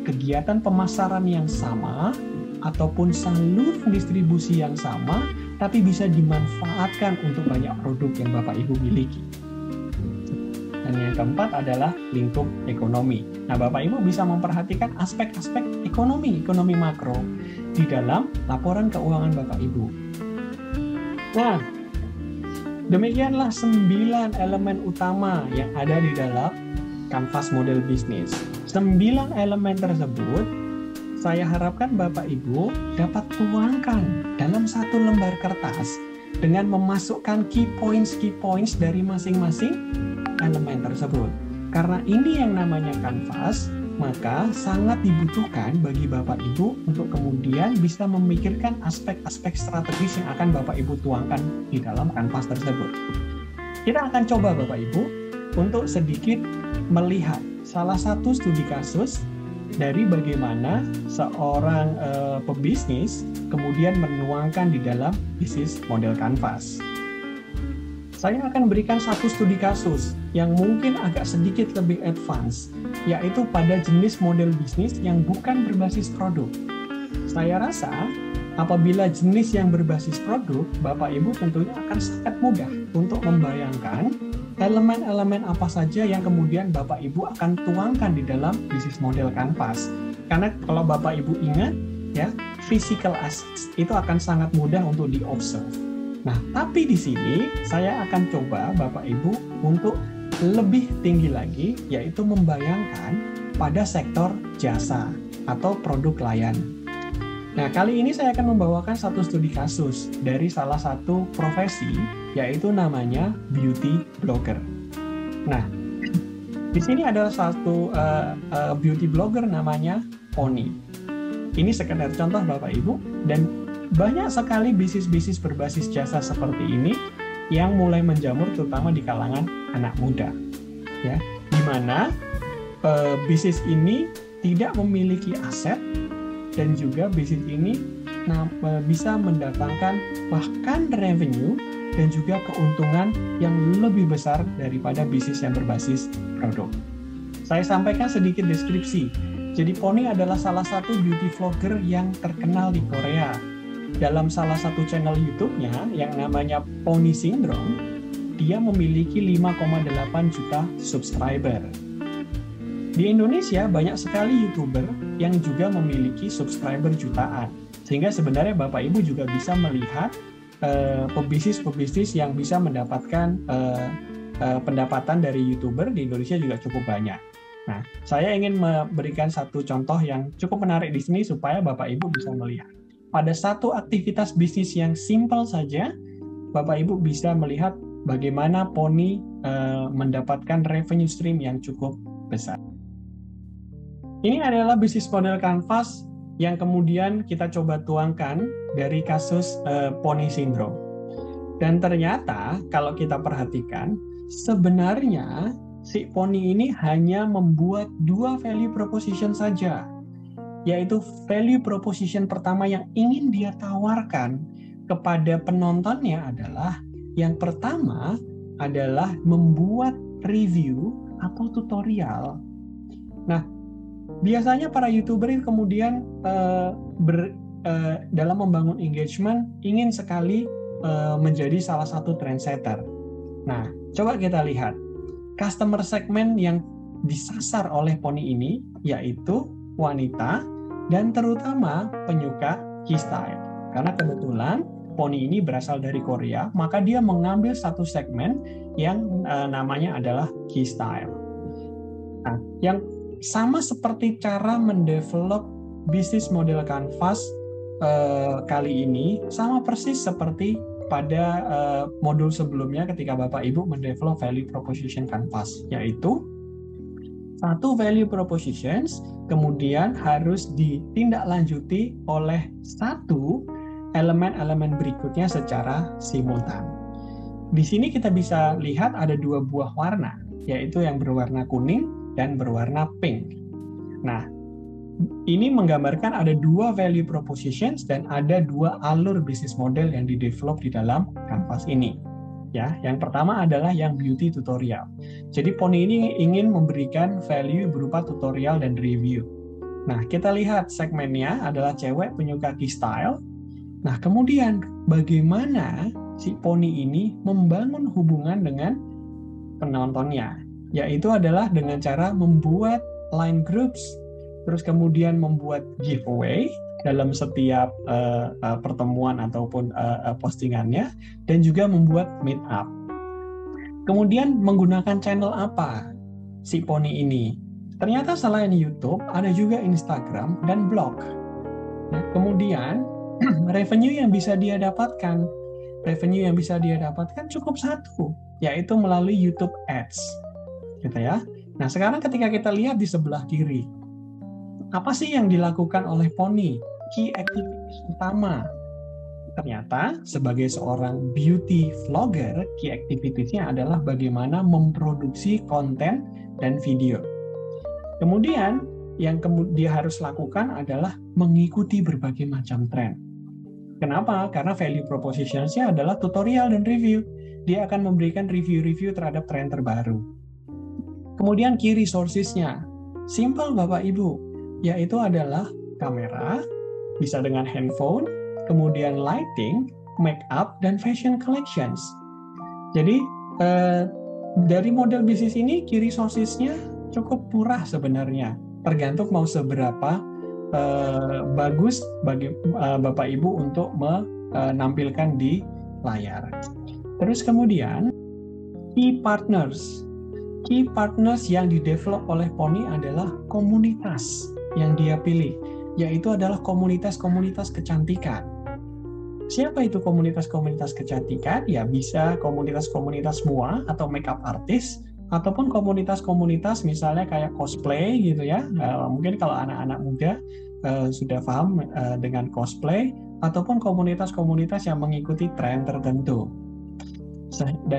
kegiatan pemasaran yang sama ataupun saluran distribusi yang sama, tapi bisa dimanfaatkan untuk banyak produk yang Bapak Ibu miliki. Dan yang keempat adalah lingkup ekonomi. Nah, Bapak Ibu bisa memperhatikan aspek-aspek ekonomi makro di dalam laporan keuangan Bapak Ibu. Nah, demikianlah 9 elemen utama yang ada di dalam Canvas model bisnis. 9 elemen tersebut saya harapkan Bapak Ibu dapat tuangkan dalam satu lembar kertas dengan memasukkan key points dari masing-masing elemen tersebut. Karena ini yang namanya kanvas, maka sangat dibutuhkan bagi Bapak Ibu untuk kemudian bisa memikirkan aspek-aspek strategis yang akan Bapak Ibu tuangkan di dalam kanvas tersebut. Kita akan coba Bapak Ibu untuk sedikit melihat salah satu studi kasus dari bagaimana seorang pebisnis kemudian menuangkan di dalam bisnis model kanvas. Saya akan berikan satu studi kasus yang mungkin agak sedikit lebih advance, yaitu pada jenis model bisnis yang bukan berbasis produk. Saya rasa apabila jenis yang berbasis produk, Bapak Ibu tentunya akan sangat mudah untuk membayangkan elemen-elemen apa saja yang kemudian Bapak Ibu akan tuangkan di dalam bisnis model kanvas. Karena kalau Bapak Ibu ingat, ya, physical assets itu akan sangat mudah untuk di-observe. Nah, tapi di sini saya akan coba Bapak Ibu untuk lebih tinggi lagi, yaitu membayangkan pada sektor jasa atau produk layanan. Nah, kali ini saya akan membawakan satu studi kasus dari salah satu profesi, yaitu namanya beauty blogger. Nah, di sini ada satu beauty blogger namanya Pony. Ini sekedar contoh Bapak Ibu, dan banyak sekali bisnis-bisnis berbasis jasa seperti ini yang mulai menjamur terutama di kalangan anak muda, ya, di mana bisnis ini tidak memiliki aset dan juga bisnis ini bisa mendatangkan bahkan revenue dan juga keuntungan yang lebih besar daripada bisnis yang berbasis produk. Saya sampaikan sedikit deskripsi. Jadi Pony adalah salah satu beauty vlogger yang terkenal di Korea. Dalam salah satu channel YouTube-nya yang namanya Pony Syndrome, dia memiliki 5,8 juta subscriber. Di Indonesia banyak sekali YouTuber yang juga memiliki subscriber jutaan. Sehingga sebenarnya Bapak Ibu juga bisa melihat pebisnis-pebisnis yang bisa mendapatkan pendapatan dari YouTuber di Indonesia juga cukup banyak. Nah, saya ingin memberikan satu contoh yang cukup menarik di sini supaya Bapak Ibu bisa melihat. Pada satu aktivitas bisnis yang simpel saja, Bapak Ibu bisa melihat bagaimana Pony mendapatkan revenue stream yang cukup besar. Ini adalah bisnis model kanvas yang kemudian kita coba tuangkan dari kasus Pony Syndrome. Dan ternyata kalau kita perhatikan, sebenarnya si Pony ini hanya membuat 2 value proposition saja. Yaitu value proposition pertama yang ingin dia tawarkan kepada penontonnya adalah, yang pertama adalah membuat review atau tutorial. Nah, biasanya para YouTuber kemudian dalam membangun engagement ingin sekali menjadi salah satu trendsetter. Nah, coba kita lihat customer segment yang disasar oleh Pony ini yaitu wanita dan terutama penyuka K-style. Karena kebetulan Pony ini berasal dari Korea, maka dia mengambil satu segmen yang namanya adalah K-style. Nah, yang sama seperti cara mendevelop bisnis model kanvas kali ini, sama persis seperti pada modul sebelumnya ketika Bapak Ibu mendevelop value proposition kanvas, yaitu satu value propositions kemudian harus ditindaklanjuti oleh satu elemen-elemen berikutnya secara simultan. Di sini kita bisa lihat ada 2 buah warna, yaitu yang berwarna kuning dan berwarna pink. Nah, ini menggambarkan ada 2 value propositions dan ada 2 alur bisnis model yang didevelop di dalam kanvas ini. Ya, yang pertama adalah yang beauty tutorial. Jadi Pony ini ingin memberikan value berupa tutorial dan review. Nah, kita lihat segmennya adalah cewek penyuka K-style. Nah, kemudian bagaimana si Pony ini membangun hubungan dengan penontonnya? Yaitu adalah dengan cara membuat line groups, terus kemudian membuat giveaway dalam setiap pertemuan ataupun postingannya, dan juga membuat meet up. Kemudian menggunakan channel apa si Pony ini? Ternyata selain YouTube, ada juga Instagram dan blog. Nah, kemudian revenue yang bisa dia dapatkan cukup satu, yaitu melalui YouTube Ads. gitu ya. Nah, sekarang ketika kita lihat di sebelah kiri, apa sih yang dilakukan oleh Pony? Key activities utama. Ternyata sebagai seorang beauty vlogger, key activities-nya adalah bagaimana memproduksi konten dan video. Kemudian yang dia harus lakukan adalah mengikuti berbagai macam tren. Kenapa? Karena value proposition-nya adalah tutorial dan review. Dia akan memberikan review-review terhadap tren terbaru. Kemudian key resources-nya. Simple Bapak Ibu, yaitu adalah kamera, bisa dengan handphone, kemudian lighting, make up, dan fashion collections. Jadi dari model bisnis ini key resources-nya cukup murah sebenarnya. Tergantung mau seberapa bagus bagi Bapak Ibu untuk menampilkan di layar. Terus kemudian key partners. Key partners yang didevelop oleh Pony adalah komunitas yang dia pilih, yaitu adalah komunitas-komunitas kecantikan. Siapa itu komunitas-komunitas kecantikan? Ya bisa komunitas-komunitas MUA atau makeup artist, ataupun komunitas-komunitas misalnya kayak cosplay gitu ya. Mungkin kalau anak-anak muda sudah paham dengan cosplay, ataupun komunitas-komunitas yang mengikuti tren tertentu.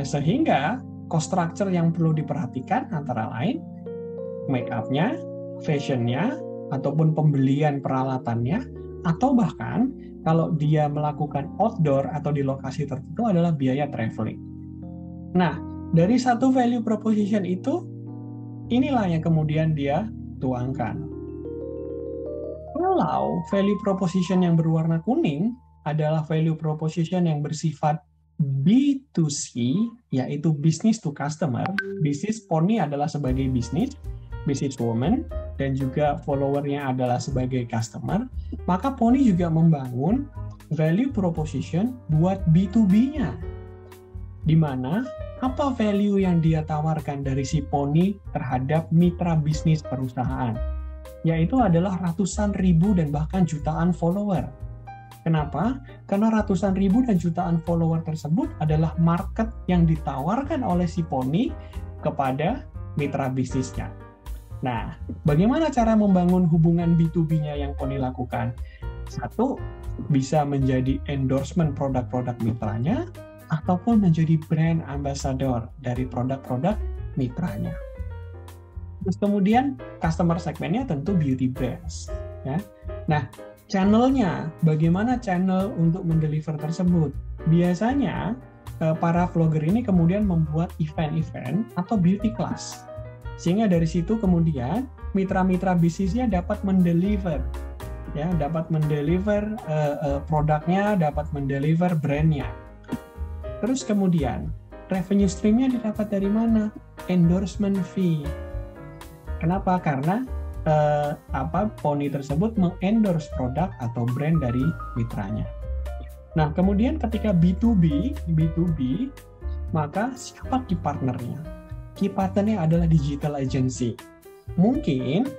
Sehingga cost structure yang perlu diperhatikan antara lain make up-nya, fashion-nya, ataupun pembelian peralatannya, atau bahkan kalau dia melakukan outdoor atau di lokasi tertentu adalah biaya traveling. Nah, dari satu value proposition itu, inilah yang kemudian dia tuangkan. Kalau value proposition yang berwarna kuning adalah value proposition yang bersifat B2C, yaitu business to customer. Bisnis Pony adalah sebagai business woman, dan juga followernya adalah sebagai customer, maka Pony juga membangun value proposition buat B2B-nya. Di mana apa value yang dia tawarkan dari si Pony terhadap mitra bisnis perusahaan? Yaitu adalah ratusan ribu dan bahkan jutaan follower. Kenapa? Karena ratusan ribu dan jutaan follower tersebut adalah market yang ditawarkan oleh si Pony kepada mitra bisnisnya. Nah, bagaimana cara membangun hubungan B2B-nya yang Pony lakukan? Satu, bisa menjadi endorsement produk-produk mitranya, ataupun menjadi brand ambassador dari produk-produk mitranya. Terus kemudian, customer segmentnya tentu beauty brands. Ya. Nah, channel-nya, bagaimana channel untuk mendeliver tersebut? Biasanya, para vlogger ini kemudian membuat event-event atau beauty class. Sehingga dari situ kemudian mitra-mitra bisnisnya dapat mendeliver, ya, dapat mendeliver produknya, dapat mendeliver brandnya. Terus kemudian revenue streamnya didapat dari mana? Endorsement fee. Kenapa? Karena Pony tersebut mengendorse produk atau brand dari mitranya. Nah, kemudian ketika B2B, maka siapa key partnernya? Key partnernya adalah digital agency. Mungkin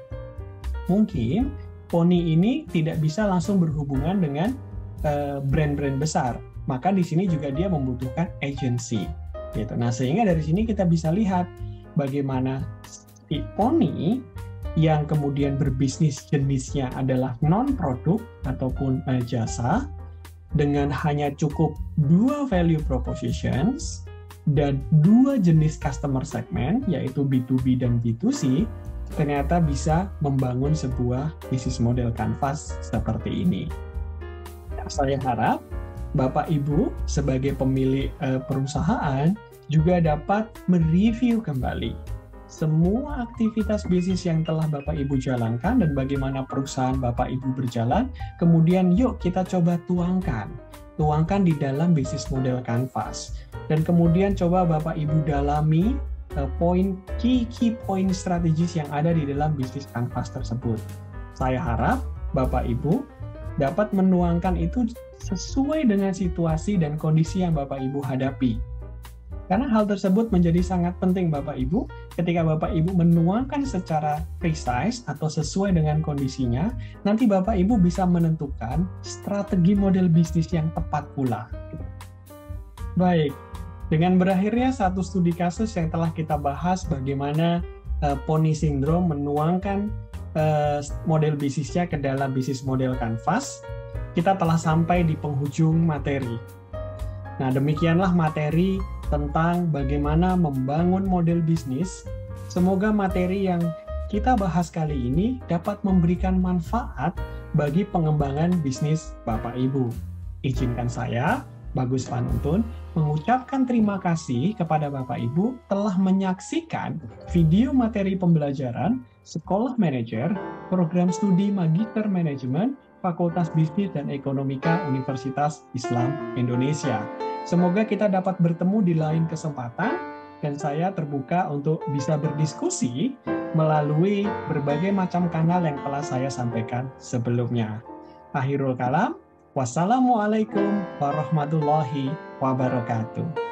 Pony ini tidak bisa langsung berhubungan dengan brand-brand besar. Maka di sini juga dia membutuhkan agency. Gitu. Nah, sehingga dari sini kita bisa lihat bagaimana si Pony yang kemudian berbisnis jenisnya adalah non-produk ataupun jasa, dengan hanya cukup 2 value propositions dan 2 jenis customer segment, yaitu B2B dan B2C, ternyata bisa membangun sebuah bisnis model kanvas seperti ini. Nah, saya harap Bapak Ibu sebagai pemilik perusahaan juga dapat mereview kembali semua aktivitas bisnis yang telah Bapak Ibu jalankan dan bagaimana perusahaan Bapak Ibu berjalan, kemudian yuk kita coba tuangkan di dalam bisnis model kanvas. Dan kemudian coba Bapak Ibu dalami key point strategis yang ada di dalam bisnis kanvas tersebut. Saya harap Bapak Ibu dapat menuangkan itu sesuai dengan situasi dan kondisi yang Bapak Ibu hadapi. Karena hal tersebut menjadi sangat penting Bapak Ibu, ketika Bapak Ibu menuangkan secara precise atau sesuai dengan kondisinya, nanti Bapak Ibu bisa menentukan strategi model bisnis yang tepat pula. Baik, Dengan berakhirnya satu studi kasus yang telah kita bahas bagaimana Pony Syndrome menuangkan model bisnisnya ke dalam bisnis model Canvas, kita telah sampai di penghujung materi. Nah, demikianlah materi tentang bagaimana membangun model bisnis. Semoga materi yang kita bahas kali ini dapat memberikan manfaat bagi pengembangan bisnis Bapak Ibu. Izinkan saya, Bagus Panuntun, mengucapkan terima kasih kepada Bapak Ibu telah menyaksikan video materi pembelajaran Sekolah Manajer, Program Studi Magister Manajemen, Fakultas Bisnis dan Ekonomika Universitas Islam Indonesia. Semoga kita dapat bertemu di lain kesempatan, dan saya terbuka untuk bisa berdiskusi melalui berbagai macam kanal yang telah saya sampaikan sebelumnya. Akhirul kalam, wassalamualaikum warahmatullahi wabarakatuh.